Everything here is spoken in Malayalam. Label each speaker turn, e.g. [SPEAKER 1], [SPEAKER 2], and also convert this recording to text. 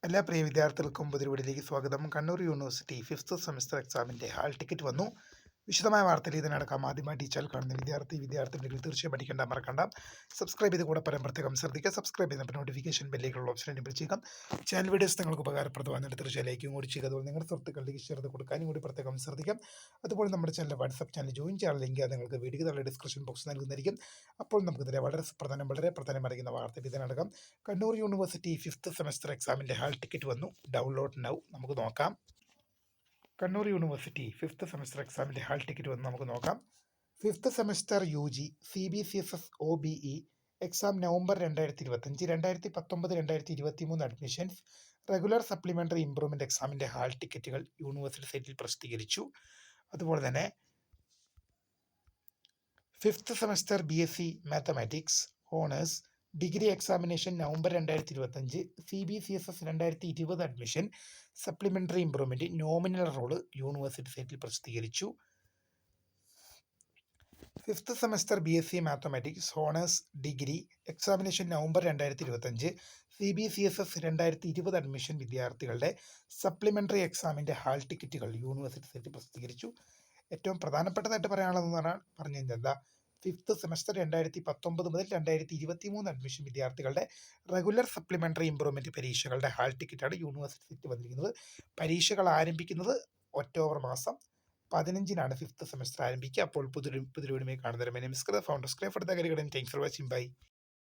[SPEAKER 1] എല്ലാ പ്രിയ വിദ്യാർത്ഥികൾക്കും പുതിയ വീഡിയോയിലേക്ക് സ്വാഗതം. കണ്ണൂർ യൂണിവേഴ്സിറ്റി ഫിഫ്ത്ത് സെമസ്റ്റർ എക്സാമിൻ്റെ ഹാൾ ടിക്കറ്റ് വന്നു. വിശദമായ വാർത്തയിൽ ഇതിനടക്കം ആദ്യമായി ടീച്ചർ കാണുന്ന വിദ്യാർത്ഥിനികൾ തീർച്ചയായും പഠിക്കേണ്ട മറക്കണ്ട. സബ്സ്ക്രൈബ് ചെയ്ത് കൂടെ പ്രത്യേകം ശ്രദ്ധിക്കുക. സബ്സ്ക്രൈബ് ചെയ്യുന്ന നോട്ടിഫിക്കേഷൻ ബെല്ലിലുള്ള ഓപ്ഷൻ എനേബിൾ ചെയ്യുക. ചാനൽ വീഡിയോസ് നിങ്ങൾക്ക് ഉപകാരപ്രദമാകുന്ന തീർച്ചയായും ലൈക്കും കൂടി ചെയ്യുക. അതുപോലെ നിങ്ങളുടെ സുഹൃത്തുക്കളിലേക്ക് ഷെയർ ചെയ്ത് കൊടുക്കാനും കൂടി പ്രത്യേകം ശ്രദ്ധിക്കാം. അതുപോലെ നമ്മുടെ ചാനൽ വാട്സ്ആപ്പ് ചാനൽ ജോയിൻ ചെയ്യാൻ ലിങ്ക് നിങ്ങൾക്ക് വീഡിയോ താഴെ ഡിസ്ക്രിപ്ഷൻ ബോക്സ് നൽകുന്നതായിരിക്കും. അപ്പോൾ നമുക്കിതിലെ വളരെ പ്രധാനമറിയുന്ന വാർത്ത ഇതിനടക്കം കണ്ണൂർ യൂണിവേഴ്സിറ്റി ഫിഫ്ത്ത് സെമസ്റ്റർ എക്സാമിൻ്റെ ഹാൾ ടിക്കറ്റ് വന്നു. Download now. നമുക്ക് നോക്കാം. കണ്ണൂർ യൂണിവേഴ്സിറ്റി ഫിഫ്ത്ത് സെമസ്റ്റർ എക്സാമിൻ്റെ ഹാൾ ടിക്കറ്റ് വന്ന് നമുക്ക് നോക്കാം. Fifth semester UG CBCSS OBE exam November 2025, 2019, 2023 admissions regular supplementary improvement എക്സാമിൻ്റെ ഹാൾ ടിക്കറ്റുകൾ യൂണിവേഴ്സിറ്റി സൈറ്റിൽ പ്രസിദ്ധീകരിച്ചു. അതുപോലെ തന്നെ fifth semester BSc mathematics honours degree examination November 2025, CBCSS 2020 admission supplementary improvement nominal roll university സൈറ്റിൽ പ്രസിദ്ധീകരിച്ചു. Fifth semester BSc mathematics honours degree examination November 2025, CBCSS 2020 admission വിദ്യാർത്ഥികളുടെ സപ്ലിമെൻ്ററി എക്സാമിൻ്റെ ഹാൾ ടിക്കറ്റുകൾ യൂണിവേഴ്സിറ്റി സൈറ്റിൽ പ്രസിദ്ധീകരിച്ചു. ഏറ്റവും പ്രധാനപ്പെട്ടതായിട്ട് പറയാനുള്ളതെന്ന് പറഞ്ഞു കഴിഞ്ഞാൽ എന്താ, ഫിഫ്ത്ത് സെമസ്റ്റർ 2019 മുതൽ 2023 അഡ്മിഷൻ വിദ്യാർത്ഥികളുടെ റെഗുലർ സപ്ലിമെൻ്ററി ഇംപ്രൂവ്മെൻറ്റ് പരീക്ഷകളുടെ ഹാൾ ടിക്കറ്റാണ് യൂണിവേഴ്സിറ്റി സൈറ്റ് വന്നിരിക്കുന്നത്. പരീക്ഷകൾ ആരംഭിക്കുന്നത് ഒക്ടോബർ മാസം 15 ഫിഫ്ത്ത് സെമസ്റ്റർ ആരംഭിക്കുക. അപ്പോൾ പുതിയൊരു വീഡിയോയുമായി കാണുന്നവരെ ഫൗണ്ടർ സ്ക്രൈ ഫോർ ദ കരികടൻ. Thanks for watching. ബൈ.